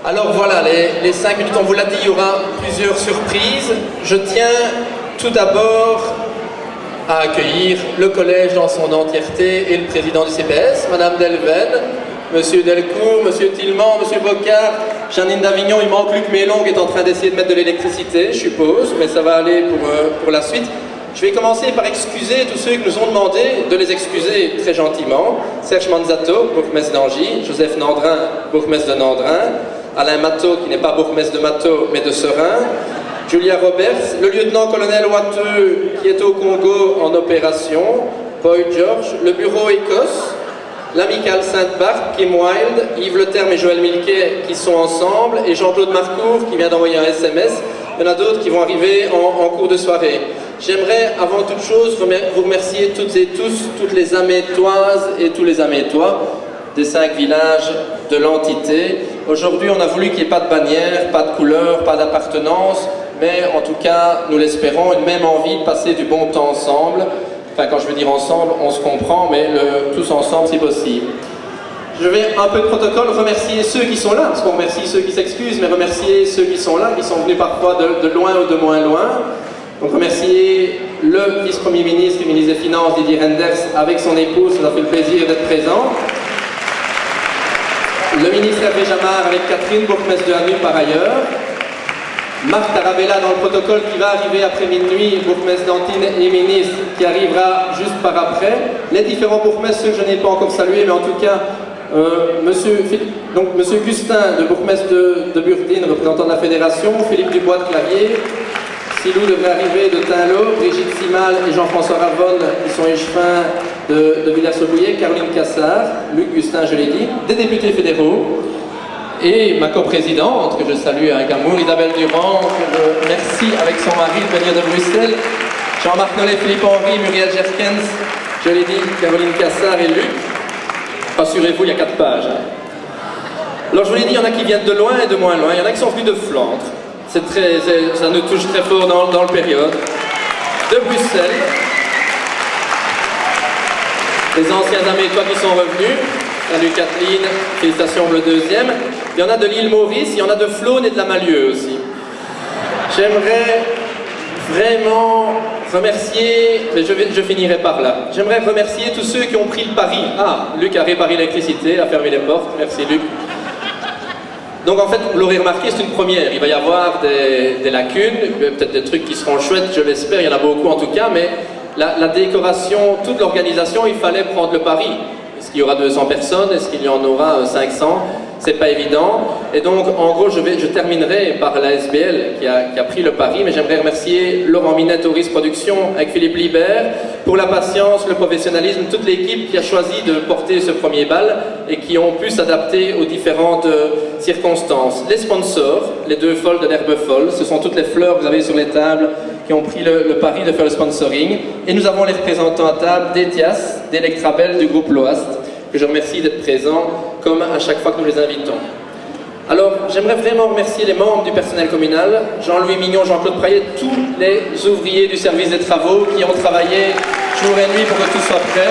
Alors voilà, les 5 minutes, on vous l'a dit, il y aura plusieurs surprises. Je tiens tout d'abord à accueillir le collège dans son entièreté et le président du CPS, Madame Delven, Monsieur Delcourt, Monsieur Tillman, Monsieur Bocard, Janine d'Avignon. Il manque Luc Mélon qui est en train d'essayer de mettre de l'électricité, je suppose, mais ça va aller pour la suite. Je vais commencer par excuser tous ceux qui nous ont demandé de les excuser très gentiment. Serge Manzato, bourgmestre d'Angy, Joseph Nandrin, bourgmestre de Nandrin, Alain Matteau, qui n'est pas bourgmestre de Matteau, mais de Serein, Julia Roberts, le lieutenant-colonel Watteux, qui est au Congo en opération, Boyd George, le bureau Écosse, l'amicale Sainte-Barth, Kim Wilde, Yves Leterme et Joël Milquet qui sont ensemble, et Jean-Claude Marcourt qui vient d'envoyer un SMS. Il y en a d'autres qui vont arriver en cours de soirée. J'aimerais avant toute chose vous remercier toutes et tous, toutes les Amétoises et tous les Amétois des 5 villages de l'entité. Aujourd'hui, on a voulu qu'il n'y ait pas de bannière, pas de couleur, pas d'appartenance, mais en tout cas, nous l'espérons, une même envie de passer du bon temps ensemble. Enfin, quand je veux dire ensemble, on se comprend, mais tous ensemble si possible. Je vais un peu de protocole remercier ceux qui sont là, parce qu'on remercie ceux qui s'excusent, mais remercier ceux qui sont là, qui sont venus parfois de loin ou de moins loin. Donc remercier le vice-premier ministre et ministre des Finances, Didier Renders, avec son épouse, ça nous a fait le plaisir d'être présent. Le ministre Hervé Jamard avec Catherine, bourgmestre de Hanu par ailleurs. Marc Tarabella dans le protocole qui va arriver après minuit, bourgmestre d'Antine et ministre, qui arrivera juste par après. Les différents bourgmestres, ceux que je n'ai pas encore salués, mais en tout cas, monsieur Gustin, de bourgmestre de Burdine, représentant de la fédération, Philippe Dubois de Clavier, Silou devrait arriver de Tinlot, Brigitte Simal et Jean-François Ravonne, qui sont échevins de Villers-sur-Bouillet, Caroline Cassard, Luc Gustin, je l'ai dit, des députés fédéraux, et ma coprésidente, que je salue avec amour, Isabelle Durand, que je remercie avec son mari de venir de Bruxelles, Jean-Marc Nollet, Philippe Henry, Muriel Jerkens, je l'ai dit, Caroline Cassard et Luc. Rassurez-vous, il y a 4 pages. Alors je vous l'ai dit, il y en a qui viennent de loin et de moins loin, il y en a qui sont venus de Flandre. Ça nous touche très fort dans le période. De Bruxelles, les anciens Amétois qui sont revenus. Salut Kathleen, félicitations pour le 2e. Il y en a de l'île Maurice, il y en a de Flône et de la Malieu aussi. J'aimerais vraiment remercier, mais je finirai par là. J'aimerais remercier tous ceux qui ont pris le pari. Ah, Luc a réparé l'électricité, a fermé les portes. Merci Luc. Donc en fait, vous l'aurez remarqué, c'est une première. Il va y avoir des lacunes, peut-être des trucs qui seront chouettes, je l'espère, il y en a beaucoup en tout cas, mais la décoration, toute l'organisation, il fallait prendre le pari. Est-ce qu'il y aura 200 personnes? Est-ce qu'il y en aura 500? C'est pas évident. Et donc, en gros, je terminerai par la SBL qui a pris le pari, mais j'aimerais remercier Laurent Minette, Auris Productions, avec Philippe Libert, pour la patience, le professionnalisme, toute l'équipe qui a choisi de porter ce premier bal et qui ont pu s'adapter aux différentes circonstances. Les sponsors, les 2 folles de l'herbe folle, ce sont toutes les fleurs que vous avez sur les tables qui ont pris le pari de faire le sponsoring. Et nous avons les représentants à table d'Etias, d'Electrabel, du groupe Loast, que je remercie d'être présents, comme à chaque fois que nous les invitons. Alors, j'aimerais vraiment remercier les membres du personnel communal, Jean-Louis Mignon, Jean-Claude Prayet, tous les ouvriers du service des travaux qui ont travaillé jour et nuit pour que tout soit prêt.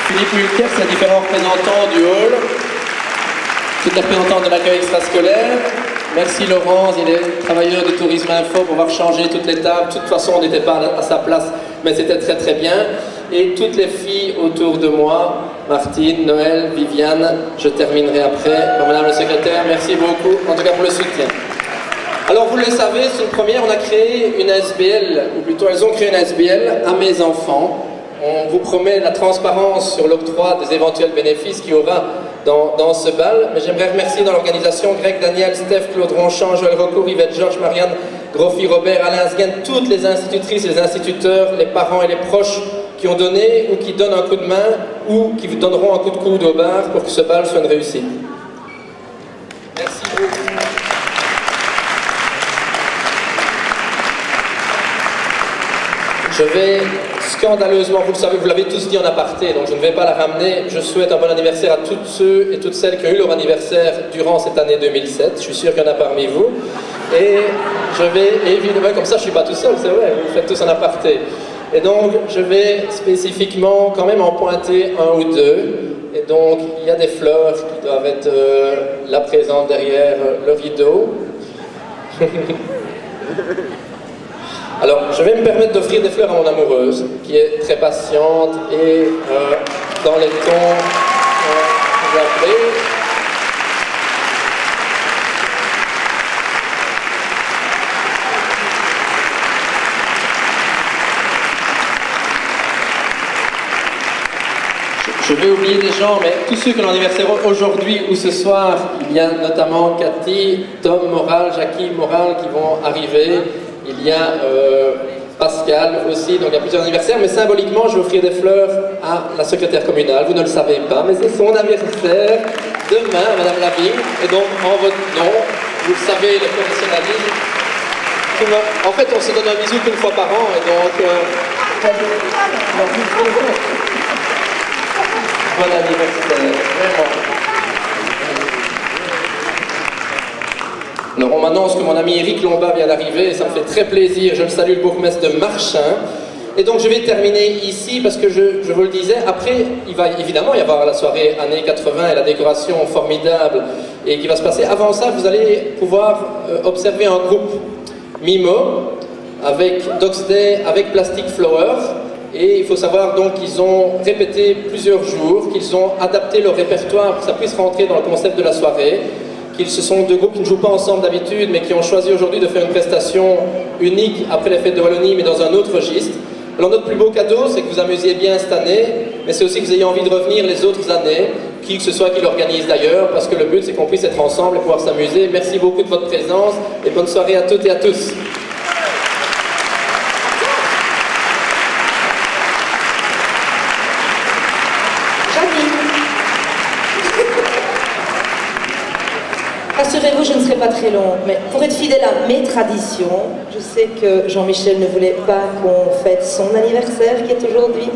Philippe Mulkers, les différents représentants du hall, tous les représentants de l'accueil extrascolaire. Merci Laurence et les travailleurs de Tourisme Info pour avoir changé toutes les tables. De toute façon, on n'était pas à sa place, mais c'était très très bien. Et toutes les filles autour de moi, Martine, Noël, Viviane, je terminerai après. Madame le secrétaire, merci beaucoup, en tout cas pour le soutien. Alors vous le savez, c'est une première, on a créé une SBL, ou plutôt elles ont créé une SBL à mes enfants. On vous promet la transparence sur l'octroi des éventuels bénéfices qu'il y aura dans ce bal, mais j'aimerais remercier dans l'organisation Greg, Daniel, Steph, Claude Ronchamp, Joël Recourt, Yvette Georges, Marianne, Groffi, Robert, Alain Sguen, toutes les institutrices et les instituteurs, les parents et les proches qui ont donné ou qui donnent un coup de main ou qui vous donneront un coup de coude au bar pour que ce bal soit une réussite. Merci beaucoup. Je vais scandaleusement, vous le savez, vous l'avez tous dit en aparté, donc je ne vais pas la ramener. Je souhaite un bon anniversaire à tous ceux et toutes celles qui ont eu leur anniversaire durant cette année 2007. Je suis sûr qu'il y en a parmi vous. Et je vais, évidemment, comme ça je ne suis pas tout seul, c'est vrai, vous le faites tous en aparté. Et donc je vais spécifiquement quand même en pointer un ou deux. Et donc, il y a des fleurs qui doivent être là présentes derrière le rideau. Alors, je vais me permettre d'offrir des fleurs à mon amoureuse, qui est très patiente et dans les tons vous appelez. Je vais oublier des gens, mais tous ceux qui ont l'anniversaire aujourd'hui ou ce soir, il y a notamment Cathy, Tom Moral, Jackie Moral qui vont arriver. Il y a Pascal aussi, donc il y a plusieurs anniversaires, mais symboliquement, je vais offrir des fleurs à la secrétaire communale. Vous ne le savez pas, mais c'est son anniversaire demain, Madame Lavigne. Et donc, en votre nom, vous le savez, le professionnalisme. En fait, on se donne un bisou qu'une fois par an, et donc... Bon anniversaire, vraiment. Alors on m'annonce que mon ami Eric Lombard vient d'arriver et ça me fait très plaisir. Je le salue, le bourgmestre de Marchin. Et donc je vais terminer ici parce que je vous le disais, après il va évidemment y avoir la soirée années 80 et la décoration formidable et qui va se passer. Avant ça, vous allez pouvoir observer un groupe Mimo avec Dogs Day, avec Plastic Flower. Et il faut savoir donc qu'ils ont répété plusieurs jours, qu'ils ont adapté leur répertoire pour que ça puisse rentrer dans le concept de la soirée, qu'ils ce sont deux groupes qui ne jouent pas ensemble d'habitude, mais qui ont choisi aujourd'hui de faire une prestation unique après les fêtes de Wallonie, mais dans un autre registre. Alors notre plus beau cadeau, c'est que vous amusiez bien cette année, mais c'est aussi que vous ayez envie de revenir les autres années, qui que ce soit qui l'organise d'ailleurs, parce que le but c'est qu'on puisse être ensemble et pouvoir s'amuser. Merci beaucoup de votre présence et bonne soirée à toutes et à tous. Rassurez-vous, je ne serai pas très long, mais pour être fidèle à mes traditions, je sais que Jean-Michel ne voulait pas qu'on fête son anniversaire, qui est aujourd'hui.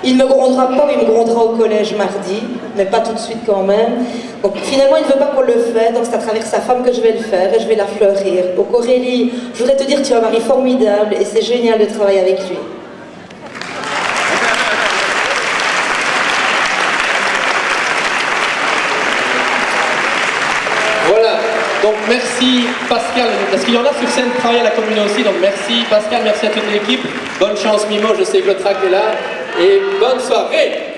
Il ne me grondera pas, mais il me grondera au collège mardi, mais pas tout de suite quand même. Donc finalement, il ne veut pas qu'on le fasse, donc c'est à travers sa femme que je vais le faire, et je vais la fleurir. Donc Aurélie, je voudrais te dire que tu as un mari formidable, et c'est génial de travailler avec lui. Donc merci Pascal, parce qu'il y en a sur scène qui travaillent à la commune aussi, donc merci Pascal, merci à toute l'équipe, bonne chance Mimo, je sais que le track est là, et bonne soirée.